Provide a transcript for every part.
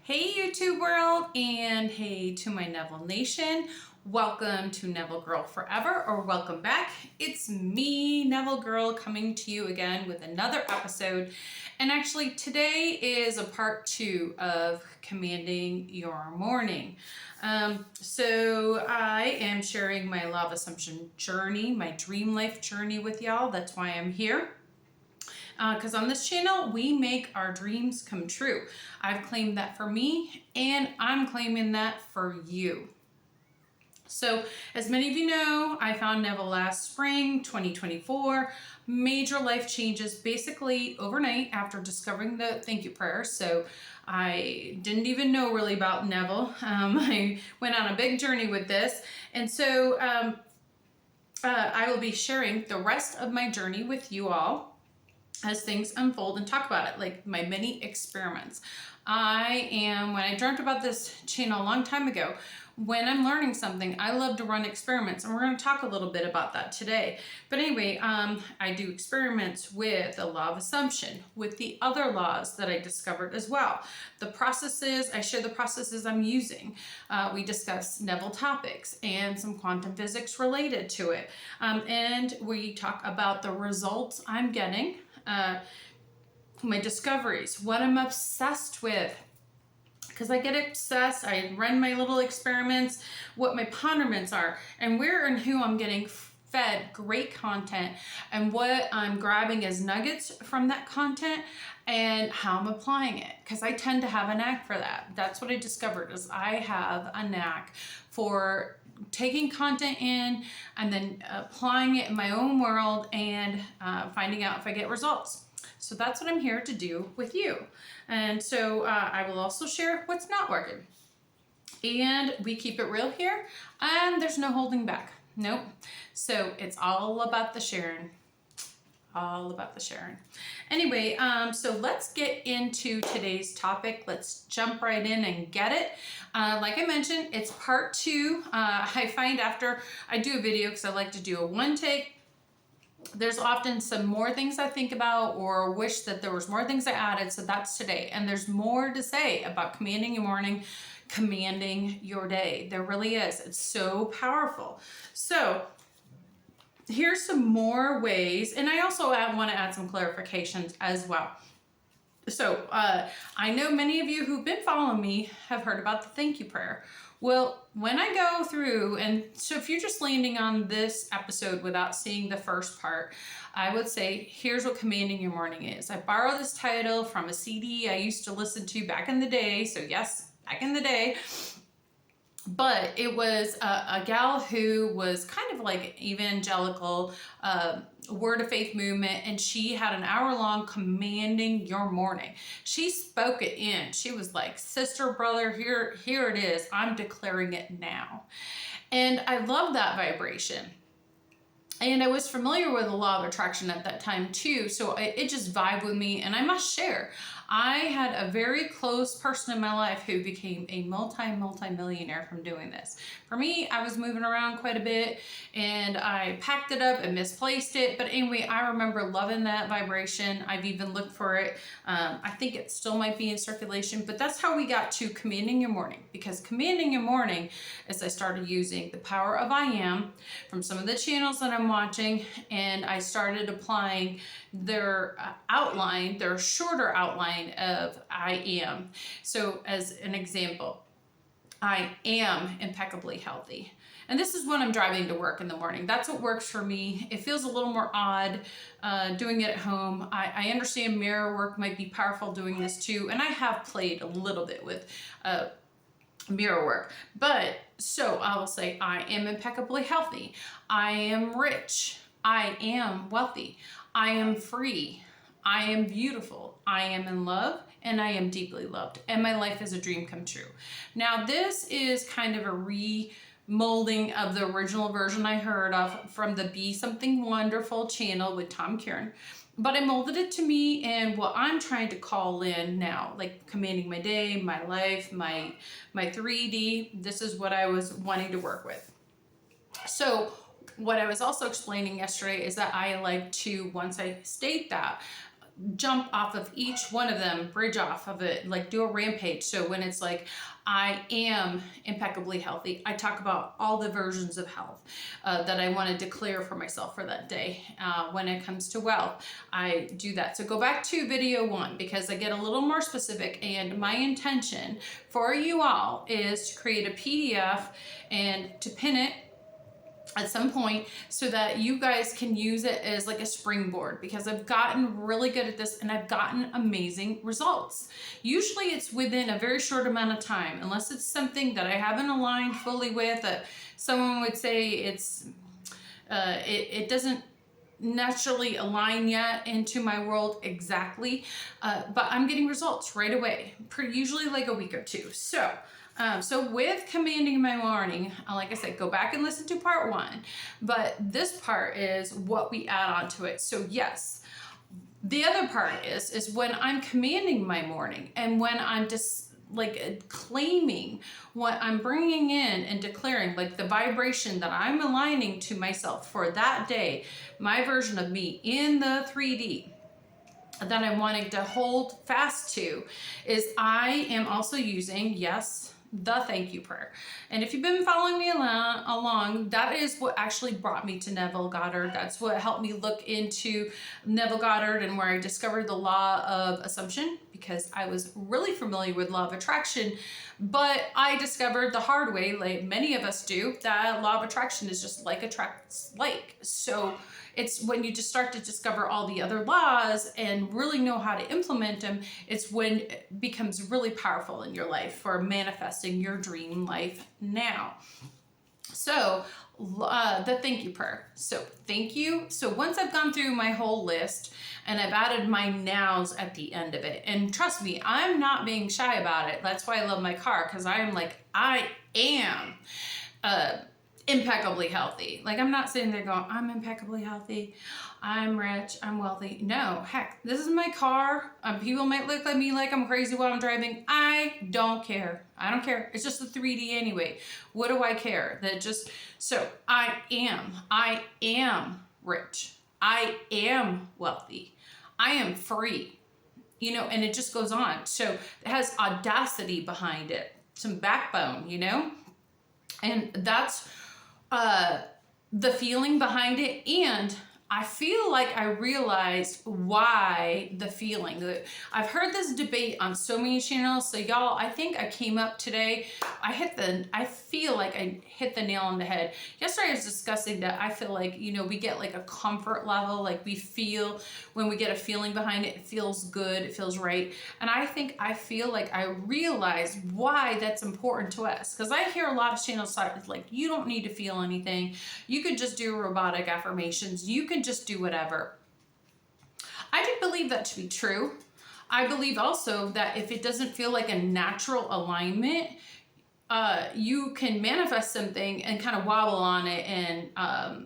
Hey YouTube world, and hey to my Neville Nation. Welcome to Neville Girl Forever, or welcome back. It's me, Neville Girl, coming to you again with another episode. And actually today is a part 2 of Commanding Your Morning. So I am sharing my Law of Assumption journey, my dream life journey with y'all. That's why I'm here. Because on this channel, we make our dreams come true. I've claimed that for me, and I'm claiming that for you. So, as many of you know, I found Neville last spring, 2024. Major life changes basically overnight after discovering the thank you prayer. So, I didn't even know really about Neville. I went on a big journey with this. And so, I will be sharing the rest of my journey with you all as things unfold and talk about it, like my mini experiments. When I dreamt about this channel a long time ago, when I'm learning something, I love to run experiments, and we're going to talk a little bit about that today. But anyway, I do experiments with the law of assumption, with the other laws that I discovered as well. The processes, I share the processes I'm using. We discuss Neville topics and some quantum physics related to it. And we talk about the results I'm getting, my discoveries, what I'm obsessed with. Because I get obsessed, I run my little experiments, what my ponderments are, and where and who I'm getting fed great content, and what I'm grabbing as nuggets from that content, and how I'm applying it. Because I tend to have a knack for that. That's what I discovered, is I have a knack for taking content in and then applying it in my own world and finding out if I get results. So that's what I'm here to do with you. And so I will also share what's not working. And we keep it real here, and there's no holding back. Nope. So it's all about the sharing. All about the sharing. Anyway, so let's get into today's topic. Let's jump right in and get it. Like I mentioned, it's part 2. I find after I do a video, because I like to do a one take, there's often some more things I think about or wish that there was more things I added. So that's today. And there's more to say about commanding your morning, commanding your day. There really is. It's so powerful. So here's some more ways. And I also want to add some clarifications as well. So I know many of you who've been following me have heard about the thank you prayer. Well, when I go through, and so if you're just landing on this episode without seeing the first part, I would say, here's what Commanding Your Morning is. I borrow this title from a CD I used to listen to back in the day. So yes, back in the day. But it was a gal who was kind of like evangelical, word of faith movement, and she had an hour-long commanding your morning. She spoke it in. She was like, sister, brother, here it is. I'm declaring it now. And I love that vibration. And I was familiar with the law of attraction at that time too, so it just vibed with me, and I must share. I had a very close person in my life who became a multi-millionaire from doing this. For me, I was moving around quite a bit, and I packed it up and misplaced it. But anyway, I remember loving that vibration. I've even looked for it. I think it still might be in circulation, but that's how we got to Commanding Your Morning. Because Commanding Your Morning is I started using the power of I am from some of the channels that I'm watching, and I started applying their outline, their shorter outline of I am. So as an example, I am impeccably healthy. And this is when I'm driving to work in the morning. That's what works for me. It feels a little more odd doing it at home. I understand mirror work might be powerful doing this too. And I have played a little bit with mirror work. But so I will say, I am impeccably healthy. I am rich. I am wealthy. I am free. I am beautiful. I am in love, and I am deeply loved. And my life is a dream come true. Now, this is kind of a remolding of the original version I heard of from the Be Something Wonderful channel with Tom Kieran. But I molded it to me and what I'm trying to call in now, like commanding my day, my life, my 3D. This is what I was wanting to work with. So what I was also explaining yesterday is that I like to, once I state that, jump off of each one of them, bridge off of it, like do a rampage. So when it's like, I am impeccably healthy, I talk about all the versions of health that I want to declare for myself for that day. When it comes to wealth, I do that. So go back to video 1 because I get a little more specific, and my intention for you all is to create a PDF and to pin it at some point so that you guys can use it as like a springboard, because I've gotten really good at this and I've gotten amazing results. Usually it's within a very short amount of time, unless it's something that I haven't aligned fully with. Someone would say it's it doesn't naturally align yet into my world exactly, but I'm getting results right away, usually like a week or two. So with commanding my morning, like I said, go back and listen to part 1, but this part is what we add on to it. So yes, the other part is when I'm commanding my morning and when I'm just like claiming what I'm bringing in and declaring, like the vibration that I'm aligning to myself for that day, my version of me in the 3D that I'm wanting to hold fast to, is I am also using, yes, the thank you prayer. And if you've been following me along, that is what actually brought me to Neville Goddard. That's what helped me look into Neville Goddard and where I discovered the law of assumption, because I was really familiar with law of attraction, but I discovered the hard way, like many of us do, that law of attraction is just like attracts like. So it's when you just start to discover all the other laws and really know how to implement them, it's when it becomes really powerful in your life for manifesting your dream life now. So the thank you prayer. So thank you. So once I've gone through my whole list and I've added my nows at the end of it, and trust me, I'm not being shy about it. That's why I love my car, because I am like, I am impeccably healthy. Like, I'm not sitting there going, I'm impeccably healthy, I'm rich, I'm wealthy. No, heck, this is my car. People might look at me like I'm crazy while I'm driving. I don't care. I don't care. It's just a 3D anyway. What do I care? So I am rich. I am wealthy. I am free. And it just goes on. So it has audacity behind it, some backbone, and that's the feeling behind it. And I feel like I realized why the feeling. I've heard this debate on so many channels. So y'all, I think I came up today. I feel like I hit the nail on the head. Yesterday I was discussing that I feel like, we get like a comfort level. Like we feel, when we get a feeling behind it, it feels good, it feels right. And I feel like I realized why that's important to us. Because I hear a lot of channels like, you don't need to feel anything. You could just do robotic affirmations. You can just do whatever. I do believe that to be true. I believe also that if it doesn't feel like a natural alignment, you can manifest something and kind of wobble on it, and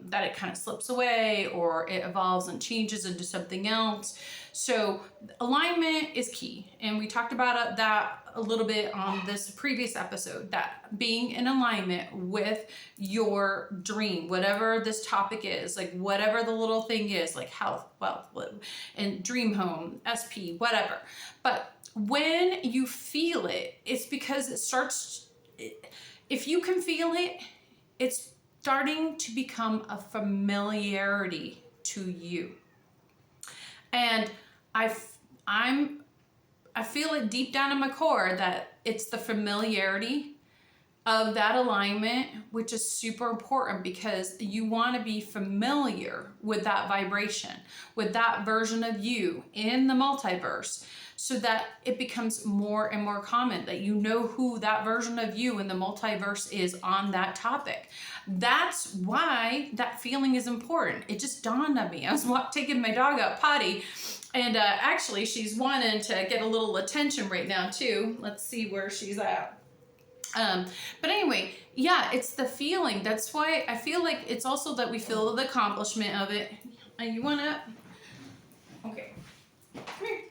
that it kind of slips away or it evolves and changes into something else. So alignment is key. And we talked about that a little bit on this previous episode, that being in alignment with your dream, whatever this topic is, like whatever the little thing is, like health, wealth, and dream home, SP, whatever. But when you feel it, it's because it starts, if you can feel it, it's starting to become a familiarity to you. And I feel it deep down in my core that it's the familiarity of that alignment, which is super important, because you want to be familiar with that vibration, with that version of you in the multiverse, so that it becomes more and more common that you know who that version of you in the multiverse is on that topic. That's why that feeling is important. It just dawned on me. I was taking my dog out potty, and actually she's wanting to get a little attention right now too. Let's see where she's at. But anyway, yeah, it's the feeling. That's why I feel like it's also that we feel the accomplishment of it. You want to? Okay. Come here.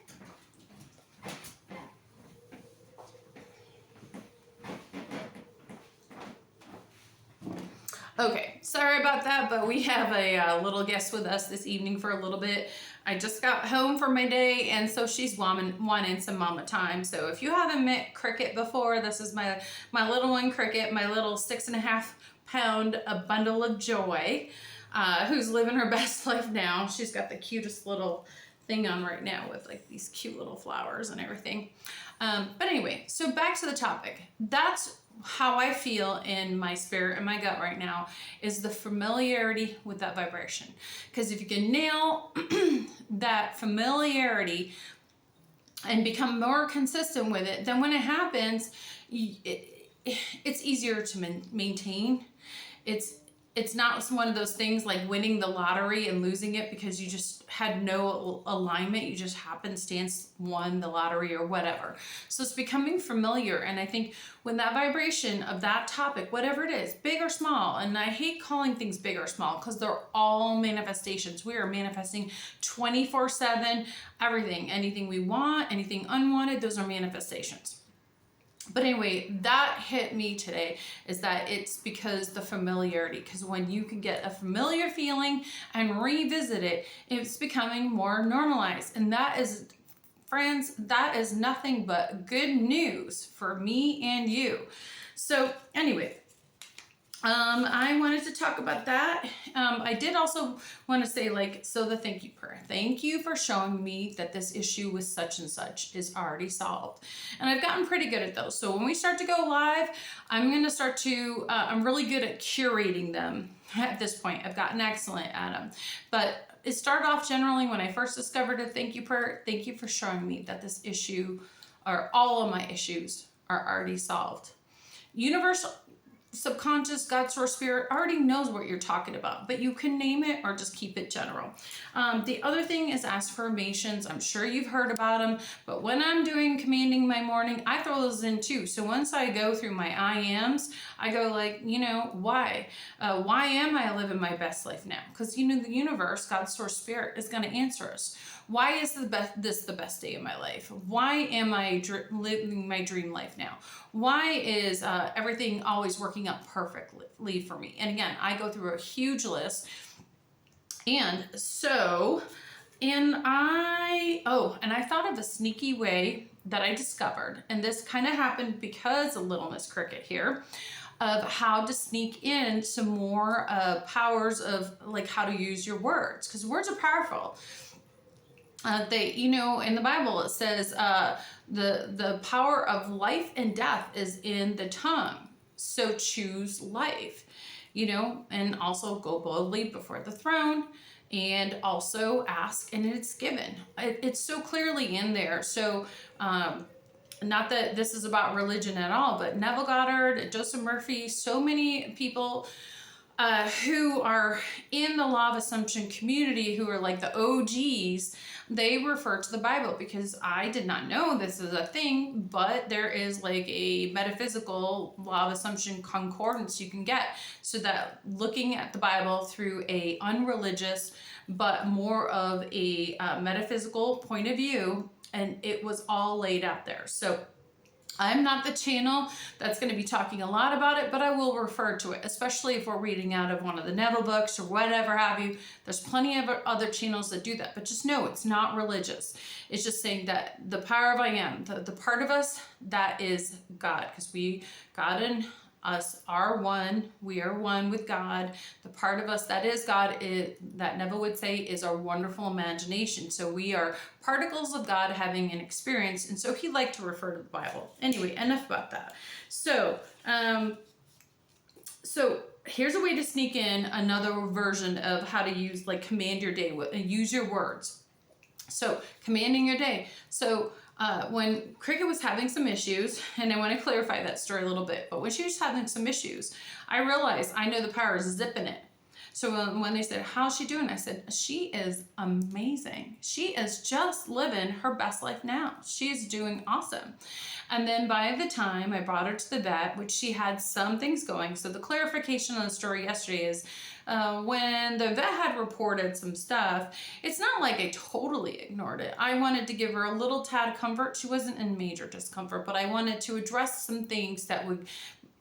Okay, sorry about that, but we have a little guest with us this evening for a little bit. I just got home from my day, and so she's wanting some mama time. So if you haven't met Cricket before, this is my little one, Cricket, my little 6.5 pound a bundle of joy, who's living her best life now. She's got the cutest little thing on right now with like these cute little flowers and everything. But anyway, so back to the topic. That's how I feel in my spirit and my gut right now, is the familiarity with that vibration. Because if you can nail that familiarity and become more consistent with it, then when it happens, it's easier to maintain. It's not one of those things like winning the lottery and losing it because you just had no alignment. You just happenstance won the lottery or whatever. So it's becoming familiar. And I think when that vibration of that topic, whatever it is, big or small, and I hate calling things big or small because they're all manifestations. We are manifesting 24/7, everything, anything we want, anything unwanted, those are manifestations. But anyway, that hit me today, is that it's because the familiarity, because when you can get a familiar feeling and revisit it, it's becoming more normalized. And that is, friends, that is nothing but good news for me and you. So anyway, I wanted to talk about that. I did also want to say, so the thank you prayer. Thank you for showing me that this issue with such and such is already solved. And I've gotten pretty good at those. So when we start to go live, I'm going to start to, I'm really good at curating them at this point. I've gotten excellent at them. But it started off generally when I first discovered a thank you prayer. Thank you for showing me that this issue, or all of my issues, are already solved. Universal subconscious, God, source, spirit already knows what you're talking about, but you can name it or just keep it general. The other thing is affirmations. I'm sure you've heard about them, but when I'm doing commanding my morning, I throw those in too. So once I go through my I ams, I go like, why? Why am I living my best life now? Because, the universe, God, source, spirit is going to answer us. Why is the best day of my life? Why am I living my dream life now? Why is everything always working out perfectly for me? And again, I go through a huge list. And so, and I thought of a sneaky way that I discovered, and this kind of happened because of Little Miss Cricket here, of how to sneak in some more powers of like how to use your words, because words are powerful. In the Bible it says the power of life and death is in the tongue. So choose life, and also go boldly before the throne, and also ask and it's given. It's so clearly in there. So not that this is about religion at all, but Neville Goddard, Joseph Murphy, so many people who are in the law of assumption community, who are like the OGs, they refer to the Bible, because I did not know this is a thing, but there is like a metaphysical law of assumption concordance you can get, so that looking at the Bible through a unreligious but more of a metaphysical point of view, and it was all laid out there. So I'm not the channel that's going to be talking a lot about it, but I will refer to it, especially if we're reading out of one of the Neville books or whatever have you. There's plenty of other channels that do that, but just know it's not religious. It's just saying that the power of I am, the part of us, that is God, because God and us are one. We are one with God. The part of us that is God, that Neville would say, is our wonderful imagination. So we are particles of God having an experience. And so he liked to refer to the Bible. Anyway, enough about that. So, here's a way to sneak in another version of how to use, like, command your day, use your words. So commanding your day. So when Cricket was having some issues, and I want to clarify that story a little bit, but when she was having some issues, I realized I know the power is zipping it. So when they said, how's she doing? I said, she is amazing. She is just living her best life now. She's doing awesome. And then by the time I brought her to the vet, which she had some things going. So the clarification on the story yesterday is when the vet had reported some stuff, it's not like I totally ignored it. I wanted to give her a little tad comfort. She wasn't in major discomfort, but I wanted to address some things that would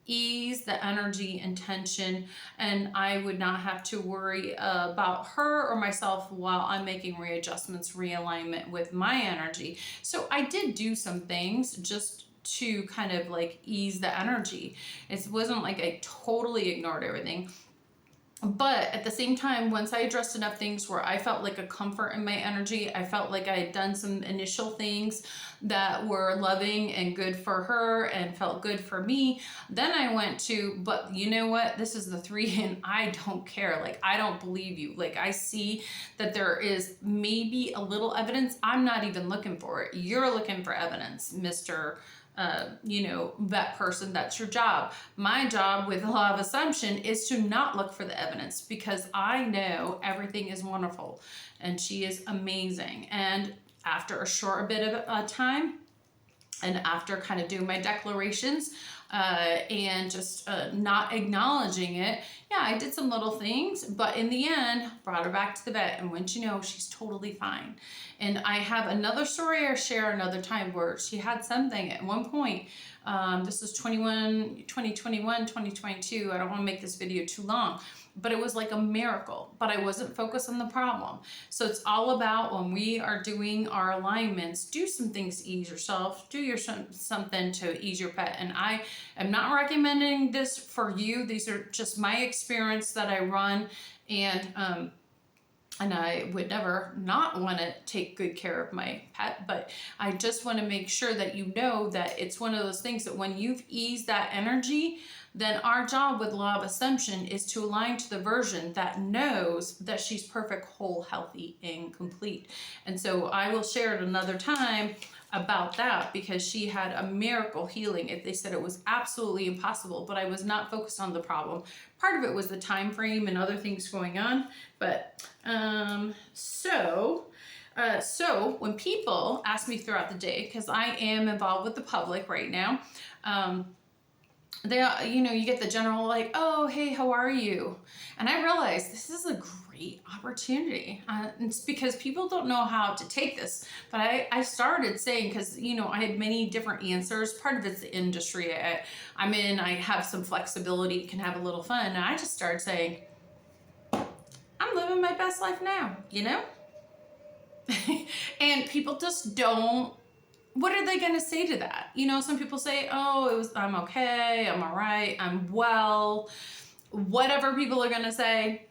ease the energy and tension, and I would not have to worry about her or myself while I'm making readjustments, realignment with my energy. So I did do some things just to kind of like ease the energy. It wasn't like I totally ignored everything. But at the same time, once I addressed enough things where I felt like a comfort in my energy, I felt like I had done some initial things that were loving and good for her and felt good for me, then I went to, but you know what? This is the 3 and I don't care. Like, I don't believe you. Like, I see that there is maybe a little evidence. I'm not even looking for it. You're looking for evidence, Mr. That person. That's your job. My job with law of assumption is to not look for the evidence, because I know everything is wonderful and she is amazing. And after a short bit of time, and after kind of doing my declarations and just not acknowledging it, yeah, I did some little things, but in the end, brought her back to the vet, and wouldn't you know, she's totally fine. And I have another story I'll share another time where she had something at one point. This is 2021, 2022. I don't want to make this video too long, but it was like a miracle, but I wasn't focused on the problem. So it's all about, when we are doing our alignments, do some things to ease yourself, do something to ease your pet. And I am not recommending this for you. These are just my experience that I run, and I would never not want to take good care of my pet, but I just want to make sure that you know that it's one of those things that when you've eased that energy, then our job with law of assumption is to align to the version that knows that she's perfect, whole, healthy, and complete. And so I will share it another time about that, because she had a miracle healing. If they said it was absolutely impossible, but I was not focused on the problem. Part of it was the time frame and other things going on. But so when people ask me throughout the day, because I am involved with the public right now, you get the general like, oh, hey, how are you? And I realized this is a great opportunity. It's because people don't know how to take this. But I started saying, because, I had many different answers. Part of it's the industry I'm in. I have some flexibility, can have a little fun. And I just started saying, I'm living my best life now, And people just don't. What are they going to say to that? Some people say, oh, I'm okay, I'm all right, I'm well, whatever people are going to say.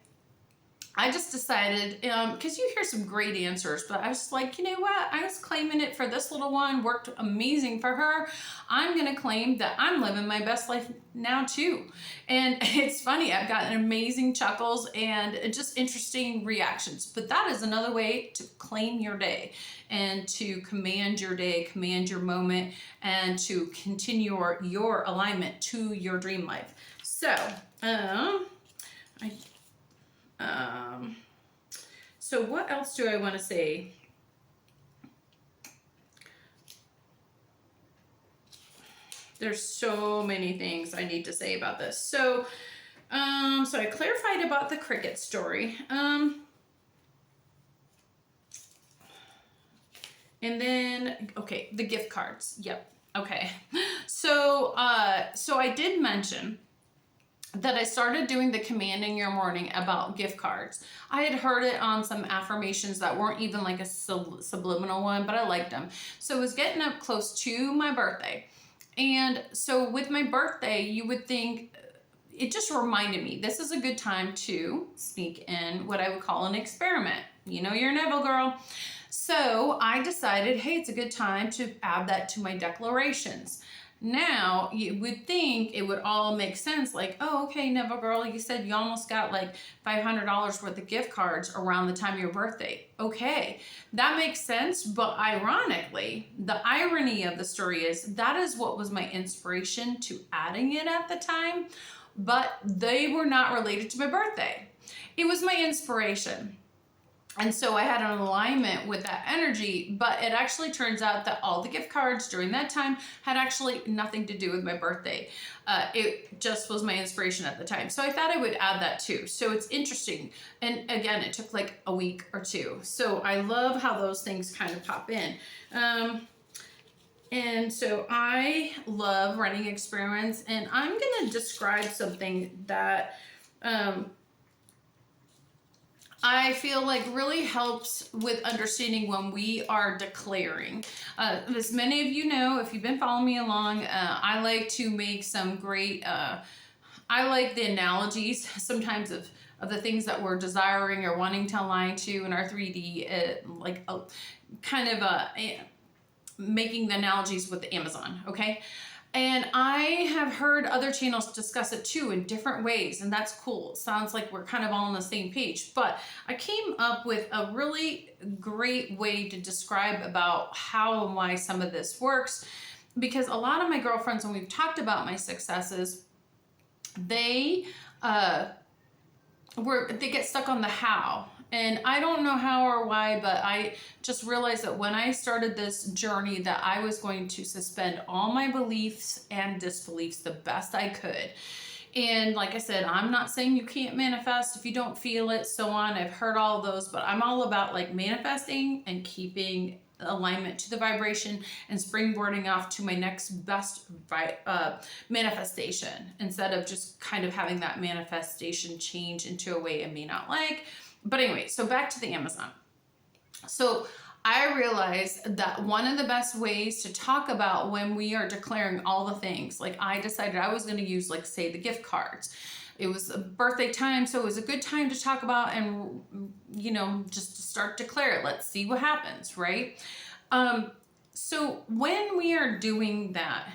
I just decided, because you hear some great answers, but I was like, you know what? I was claiming it for this little one, worked amazing for her. I'm going to claim that I'm living my best life now too. And it's funny, I've gotten amazing chuckles and just interesting reactions. But that is another way to claim your day and to command your day, command your moment, and to continue your alignment to your dream life. So, so what else do I want to say? There's so many things I need to say about this. So I clarified about the cricket story. And then, okay, the gift cards. Yep. Okay. So I did mention that I started doing the commanding your morning about gift cards. I had heard it on some affirmations that weren't even like a subliminal one, but I liked them. So it was getting up close to my birthday. And so with my birthday, you would think, it just reminded me, this is a good time to sneak in what I would call an experiment. You're a Neville girl. So I decided, hey, it's a good time to add that to my declarations. Now, you would think it would all make sense, like, oh, okay, Neville girl, you said you almost got like $500 worth of gift cards around the time of your birthday. Okay, that makes sense, but ironically, the irony of the story is that is what was my inspiration to adding it at the time, but they were not related to my birthday. It was my inspiration. And so I had an alignment with that energy, but it actually turns out that all the gift cards during that time had actually nothing to do with my birthday. It just was my inspiration at the time. So I thought I would add that too. So it's interesting. And again, it took like a week or two. So I love how those things kind of pop in. And so I love running experiments, and I'm going to describe something that I feel like really helps with understanding when we are declaring. As many of you know, if you've been following me along, I like to make some great, I like the analogies sometimes of the things that we're desiring or wanting to align to in our 3D, kind of making the analogies with the Amazon, okay? And I have heard other channels discuss it too in different ways, and that's cool. It sounds like we're kind of all on the same page, but I came up with a really great way to describe about how and why some of this works, because a lot of my girlfriends, when we've talked about my successes, they get stuck on the how. And I don't know how or why, but I just realized that when I started this journey that I was going to suspend all my beliefs and disbeliefs the best I could. And like I said, I'm not saying you can't manifest if you don't feel it, so on. I've heard all those, but I'm all about like manifesting and keeping alignment to the vibration and springboarding off to my next best manifestation, instead of just kind of having that manifestation change into a way I may not like. But anyway, so back to the Amazon. So I realized that one of the best ways to talk about when we are declaring all the things, like I decided I was going to use, like, say, the gift cards. It was a birthday time, so it was a good time to talk about and, just to start declare it. Let's see what happens, right? So when we are doing that,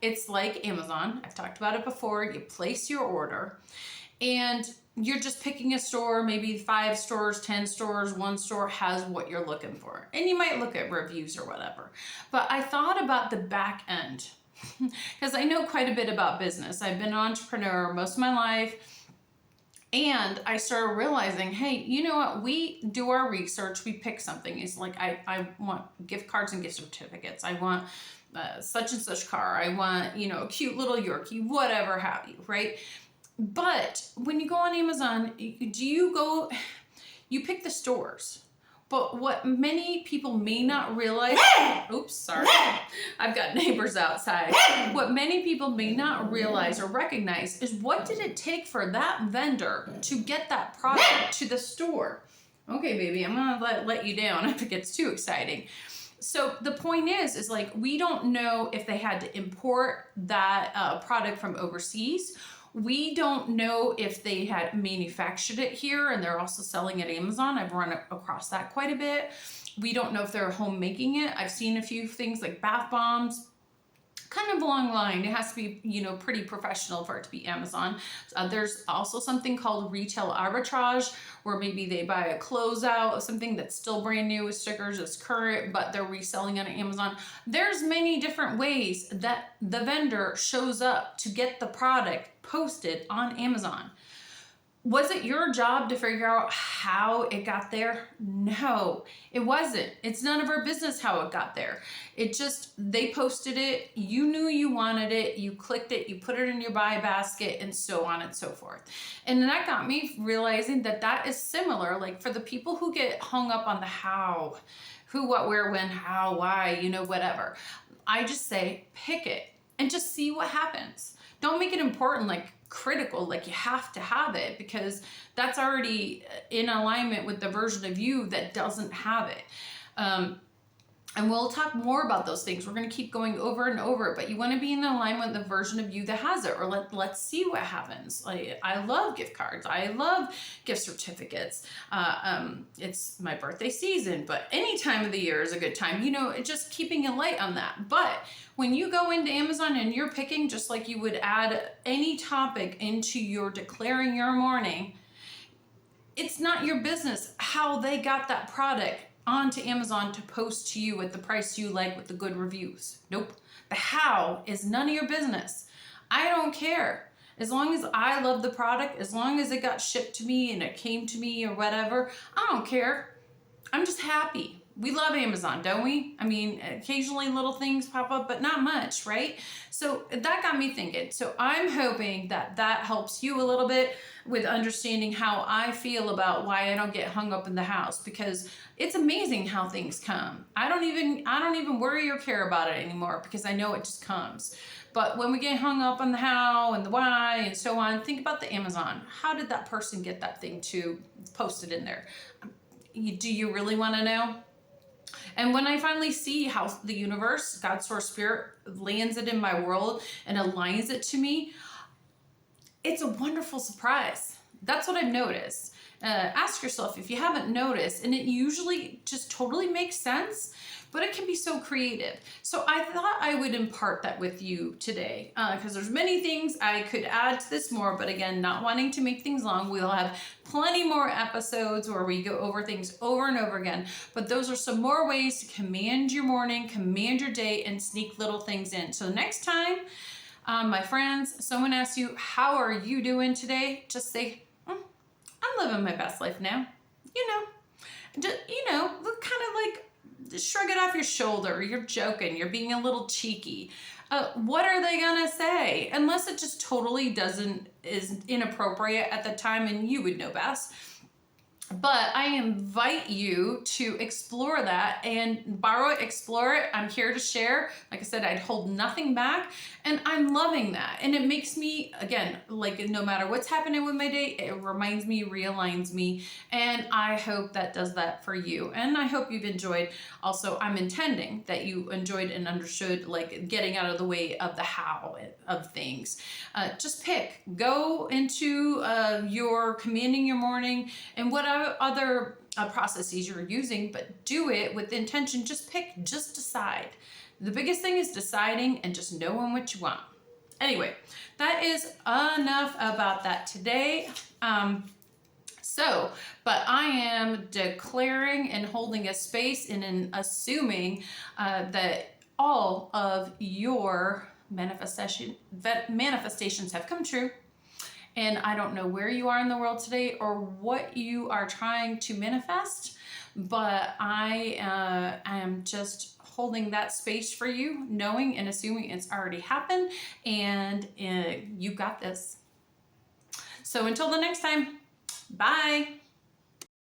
it's like Amazon. I've talked about it before. You place your order, and you're just picking a store, maybe 5 stores, 10 stores, 1 store has what you're looking for. And you might look at reviews or whatever. But I thought about the back end because I know quite a bit about business. I've been an entrepreneur most of my life. And I started realizing, hey, you know what? We do our research. We pick something. It's like, I want gift cards and gift certificates. I want such and such car. I want, a cute little Yorkie, whatever have you, right? But when you go on Amazon, you pick the stores. But what many people may not realize, oops, sorry, I've got neighbors outside. What many people may not realize or recognize is, what did it take for that vendor to get that product to the store? Okay, baby, I'm gonna let you down if it gets too exciting. So the point is like, we don't know if they had to import that product from overseas. We don't know if they had manufactured it here and they're also selling it at Amazon. I've run across that quite a bit. We don't know if they're home making it. I've seen a few things like bath bombs, kind of along the line. It has to be, pretty professional for it to be Amazon. There's also something called retail arbitrage, where maybe they buy a closeout of something that's still brand new with stickers, it's current, but they're reselling it on Amazon. There's many different ways that the vendor shows up to get the product posted on Amazon. Was it your job to figure out how it got there? No, it wasn't. It's none of our business how it got there. They posted it, you knew you wanted it, you clicked it, you put it in your buy basket, and so on and so forth. And that got me realizing that is similar, like for the people who get hung up on the how, who, what, where, when, how, why, whatever. I just say, pick it and just see what happens. Don't make it important, like critical, like you have to have it, because that's already in alignment with the version of you that doesn't have it. And we'll talk more about those things. We're going to keep going over and over, but you want to be in alignment with the version of you that has it, or let's see what happens. Like, I love gift cards. I love gift certificates. It's my birthday season, but any time of the year is a good time, just keeping a light on that. But when you go into Amazon and you're picking, just like you would add any topic into your declaring your morning, it's not your business how they got that product onto Amazon to post to you at the price you like with the good reviews. Nope. The how is none of your business. I don't care. As long as I love the product, as long as it got shipped to me and it came to me or whatever, I don't care. I'm just happy. We love Amazon, don't we? I mean, occasionally little things pop up, but not much, right? So that got me thinking. So I'm hoping that that helps you a little bit with understanding how I feel about why I don't get hung up in the house, because it's amazing how things come. I don't even worry or care about it anymore because I know it just comes. But when we get hung up on the how and the why and so on, think about the Amazon. How did that person get that thing to post it in there? Do you really want to know? And when I finally see how the universe, God, source, spirit lands it in my world and aligns it to me, it's a wonderful surprise. That's what I've noticed. Ask yourself if you haven't noticed, and it usually just totally makes sense, but it can be so creative. So I thought I would impart that with you today, because there's many things I could add to this more, but again, not wanting to make things long. We'll have plenty more episodes where we go over things over and over again, but those are some more ways to command your morning, command your day, and sneak little things in. So next time, my friends, someone asks you, how are you doing today? Just say, I'm living my best life now. Just, look kind of like, shrug it off your shoulder. You're joking. You're being a little cheeky. What are they gonna say? Unless it just totally is inappropriate at the time and you would know best. But I invite you to explore that and borrow it, explore it. I'm here to share. Like I said, I'd hold nothing back, and I'm loving that. And it makes me, again, like no matter what's happening with my day, it reminds me, realigns me, and I hope that does that for you. And I hope you've enjoyed. Also, I'm intending that you enjoyed and understood, like getting out of the way of the how of things. Just pick, go into your commanding your morning and whatever other processes you're using, but do it with intention. Just pick, just decide. The biggest thing is deciding and just knowing what you want. Anyway, that is enough about that today. But I am declaring and holding a space and assuming that all of your manifestations have come true. And I don't know where you are in the world today or what you are trying to manifest, but I am just holding that space for you, knowing and assuming it's already happened, and you got this. So until the next time, bye.